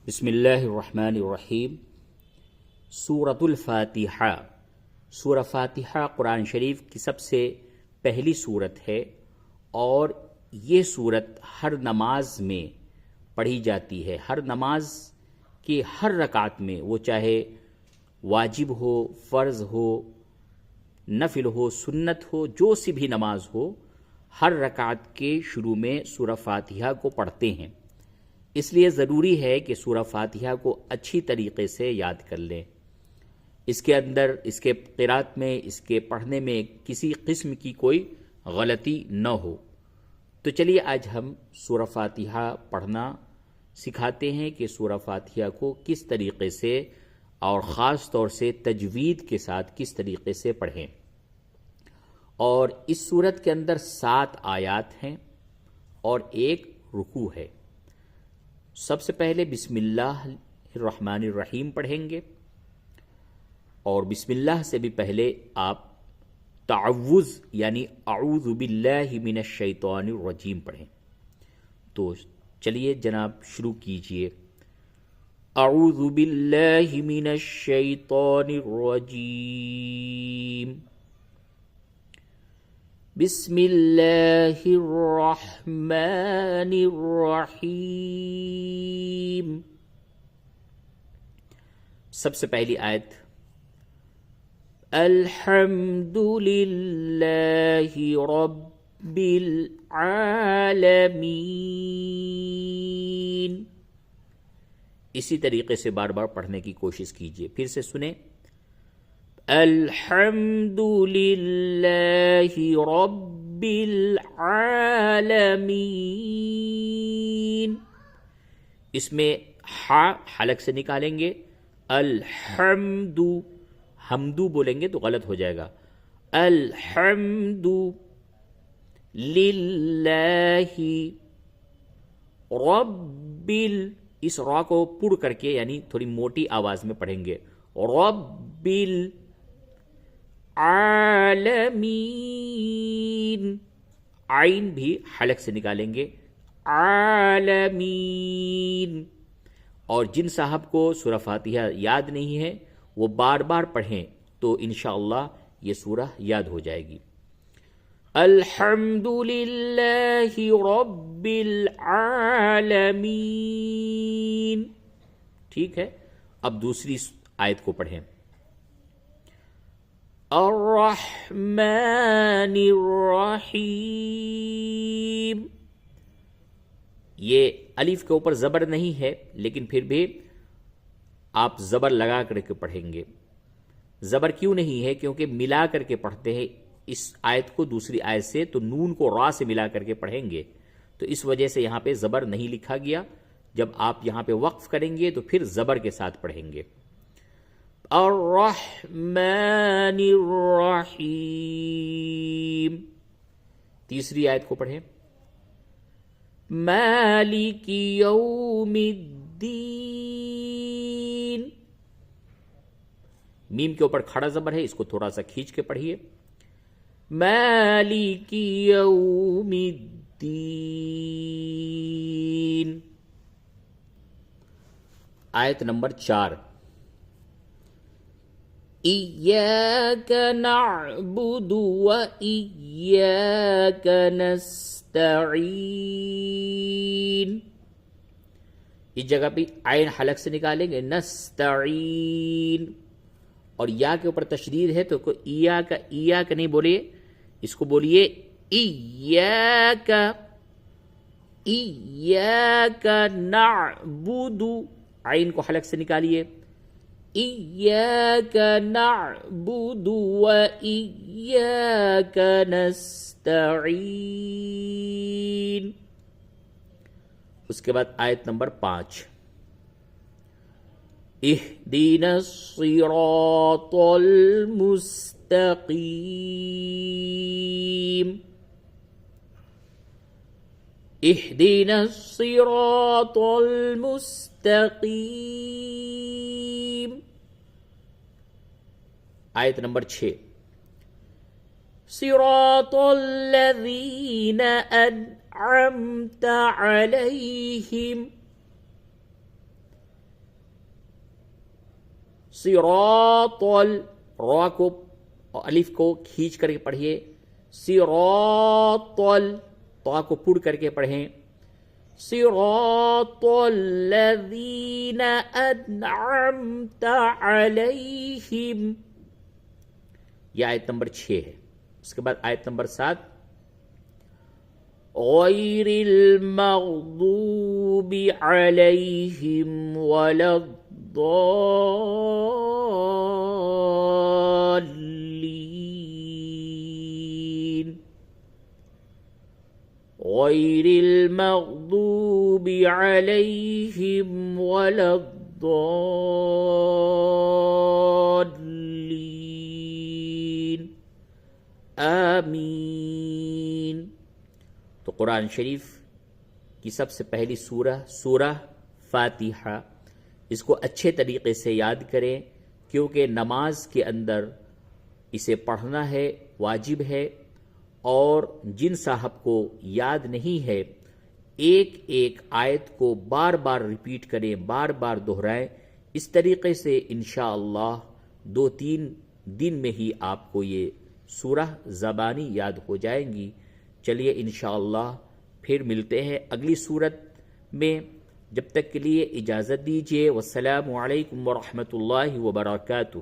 بسم اللہ الرحمن الرحیم۔ سورۃ الفاتحہ۔ سورہ فاتحہ قرآن شریف کی سب سے پہلی سورت ہے اور یہ سورت ہر نماز میں پڑھی جاتی ہے۔ ہر نماز کی ہر رکعت میں، وہ چاہے واجب ہو، فرض ہو، نفل ہو، سنت ہو، جو سی بھی نماز ہو، ہر رکعت کے شروع میں سورہ فاتحہ کو پڑھتے ہیں۔ اس لیے ضروری ہے کہ سورہ فاتحہ کو اچھی طریقے سے یاد کر لیں۔ اس کے اندر، اس کے قرات میں، اس کے پڑھنے میں کسی قسم کی کوئی غلطی نہ ہو۔ تو چلیے آج ہم سورہ فاتحہ پڑھنا سکھاتے ہیں کہ سورہ فاتحہ کو کس طریقے سے اور خاص طور سے تجوید کے ساتھ کس طریقے سے پڑھیں۔ اور اس سورت کے اندر 7 آیات ہیں اور ایک رکوع ہے۔ سب سے پہلے بسم اللہ الرحمن الرحیم پڑھیں گے، اور بسم اللہ سے بھی پہلے آپ تعوذ یعنی اعوذ باللہ من الشیطان الرجیم پڑھیں۔ تو چلیے جناب شروع کیجئے۔ اعوذ باللہ من الشیطان الرجیم، بسم اللہ الرحمن الرحیم۔ سب سے پہلی آیت، الحمد للہ رب العالمین۔ اسی طریقے سے بار بار پڑھنے کی کوشش کیجیے۔ پھر سے سنیں، الحمد للہ رب العالمین۔ اس میں ہا حلق سے نکالیں گے، الحمد، حمدو بولیں گے تو غلط ہو جائے گا۔ الحمد للہ رب اس را کو پڑ کر کے یعنی تھوڑی موٹی آواز میں پڑھیں گے، رب العالمین۔ عین بھی حلق سے نکالیں گے، عالمین۔ اور جن صاحب کو سورہ فاتحہ یاد نہیں ہے وہ بار بار پڑھیں تو انشاءاللہ یہ سورہ یاد ہو جائے گی۔ الحمد للہ رب العالمین۔ ٹھیک ہے، اب دوسری آیت کو پڑھیں، الرحمن الرحیم۔ یہ الف کے اوپر زبر نہیں ہے لیکن پھر بھی آپ زبر لگا کر کے پڑھیں گے۔ زبر کیوں نہیں ہے؟ کیونکہ ملا کر کے پڑھتے ہیں اس آیت کو دوسری آیت سے، تو نون کو را سے ملا کر کے پڑھیں گے، تو اس وجہ سے یہاں پہ زبر نہیں لکھا گیا۔ جب آپ یہاں پہ وقف کریں گے تو پھر زبر کے ساتھ پڑھیں گے۔ الرحمن الرحیم۔ تیسری آیت کو پڑھیں، مالک یوم الدین۔ میم کے اوپر کھڑا زبر ہے، اس کو تھوڑا سا کھینچ کے پڑھیے، مالک یوم الدین۔ آیت نمبر 4، ایاک نعبد و ایاک نستعین۔ اس جگہ پہ عین حلق سے نکالیں گے، نستعین، اور یا کے اوپر تشدید ہے تو ایاک ایاک نہیں بولیے، اس کو بولیے ایاک، ایاک نعبد، عین کو حلق سے نکالیے، ایاک نعبد و ایاک نستعین۔ اس کے بعد آیت نمبر 5، اہدنا الصراط المستقیم۔ اہدنا الصراط المستقیم۔ آیت نمبر 6، صراط الذین انعمت علیہم، صراط را کو اور الف کو کھینچ کر کے پڑھیے، صراط تا کو پڑ کر کے پڑھیں، صراط الذین انعمت علیہم، یہ آیت نمبر 6 ہے۔ اس کے بعد آیت نمبر 7 غیر المغضوب علیہم ولا الضالین، غیر المغضوب علیہم ولا الضالین، آمین۔ تو قرآن شریف کی سب سے پہلی سورہ فاتحہ، اس کو اچھے طریقے سے یاد کریں، کیونکہ نماز کے اندر اسے پڑھنا ہے، واجب ہے، اور جن صاحب کو یاد نہیں ہے ایک ایک آیت کو بار بار ریپیٹ کریں، بار بار دہرائیں۔ اس طریقے سے انشاءاللہ 2-3 دن میں ہی آپ کو یہ سورہ زبانی یاد ہو جائیں گی۔ چلیے انشاءاللہ پھر ملتے ہیں اگلی سورت میں، جب تک کے لیے اجازت دیجیے۔ والسلام علیکم ورحمۃ اللہ وبرکاتہ۔